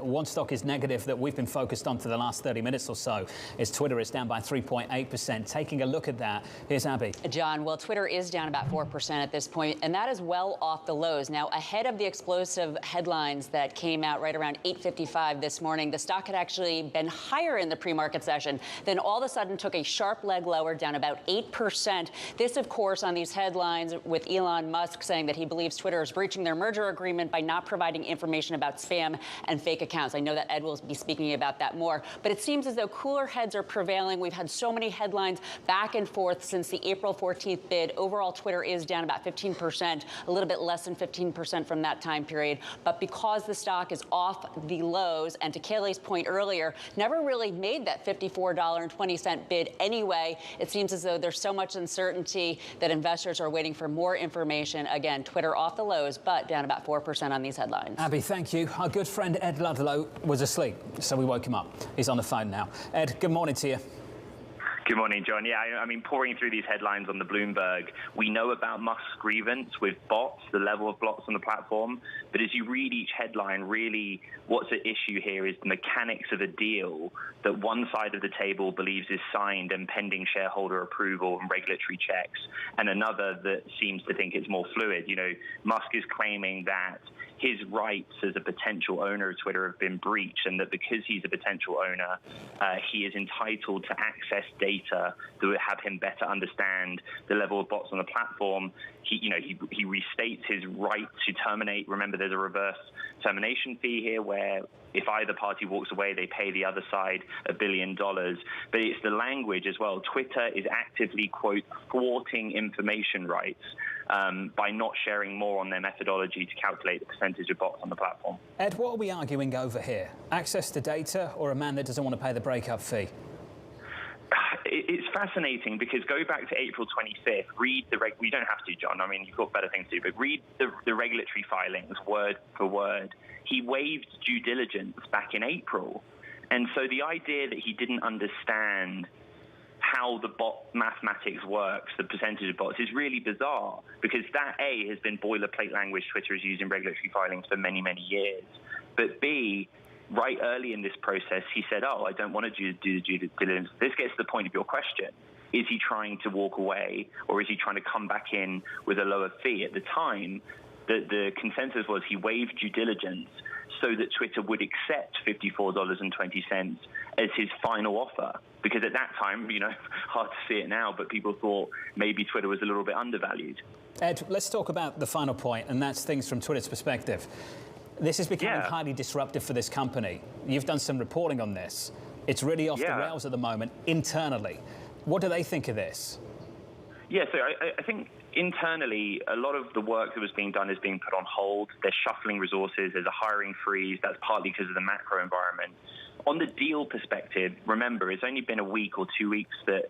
one stock is negative that we've been focused on for the last 30 minutes or so is Twitter. Is down by 3.8%. Taking a look at that, here's Abby. John, well, Twitter is down about 4% at this point, and that is well off the lows. Now, ahead of the explosive headlines that came out right around 8:55 this morning, the stock had actually been higher in the pre-market session, then all of a sudden took a sharp leg lower, down about 8%. This, of course, on these headlines with Elon Musk saying that he believes Twitter is breaching their merger agreement by not providing information about spam and fake accounts. I know that Ed will be speaking about that more, but it seems as though cooler heads are prevailing. We've had so many headlines back and forth since the April 14th bid. Overall, Twitter is down about 15%, a little bit less than 15% from that time period. But because the stock is off the lows, and to Kayleigh's point earlier, never really made that $54.20 bid anyway, it seems as though there's so much uncertainty that investors are waiting for more information. Again, Twitter off the lows, but down about 4% on these headlines. Abby, thank you. Our good friend Ed Ludlow was asleep, so we woke him up. He's on the phone now. Ed, good morning to you. Good morning, John. Yeah, I mean, pouring through these headlines on the Bloomberg, we know about Musk's grievance with bots, the level of bots on the platform. But as you read each headline, really what's at issue here is the mechanics of a deal that one side of the table believes is signed and pending shareholder approval and regulatory checks, and another that seems to think it's more fluid. You know, Musk is claiming that his rights as a potential owner of Twitter have been breached, and that because he's a potential owner, he is entitled to access data that would have him better understand the level of bots on the platform. He restates his right to terminate. Remember, there's a reverse termination fee here where if either party walks away, they pay the other side $1 billion. But it's the language as well. Twitter is actively, quote, thwarting information rights by not sharing more on their methodology to calculate the percentage of bots on the platform. Ed, what are we arguing over here? Access to data or a man that doesn't want to pay the breakup fee? It's fascinating because go back to April 25th, read we don't have to, John, I mean, you've got better things to do, but read the regulatory filings word for word. He waived due diligence back in April. And so the idea that he didn't understand how the bot mathematics works, the percentage of bots, is really bizarre, because that, A, has been boilerplate language Twitter has used in regulatory filings for many, many years. But B, right early in this process, he said, I don't want to do due diligence. This gets to the point of your question. Is he trying to walk away, or is he trying to come back in with a lower fee? At the time, the consensus was he waived due diligence so that Twitter would accept $54.20 as his final offer. Because at that time, hard to see it now, but people thought maybe Twitter was a little bit undervalued. Ed, let's talk about the final point, and that's things from Twitter's perspective. This is becoming highly disruptive for this company. You've done some reporting on this. It's really off the rails at the moment internally. What do they think of this? Yeah, so I think internally, a lot of the work that was being done is being put on hold. They're shuffling resources. There's a hiring freeze. That's partly because of the macro environment. On the deal perspective, remember, it's only been a week or 2 weeks that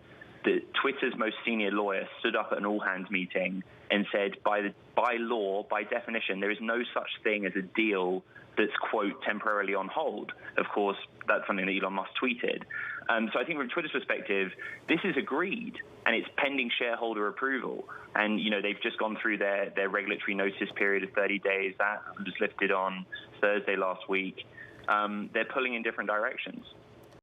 Twitter's most senior lawyer stood up at an all-hands meeting and said, by law, by definition, there is no such thing as a deal that's, quote, temporarily on hold. Of course, that's something that Elon Musk tweeted. So I think from Twitter's perspective, this is agreed, and it's pending shareholder approval. And, they've just gone through their regulatory notice period of 30 days. That was lifted on Thursday last week. They're pulling in different directions.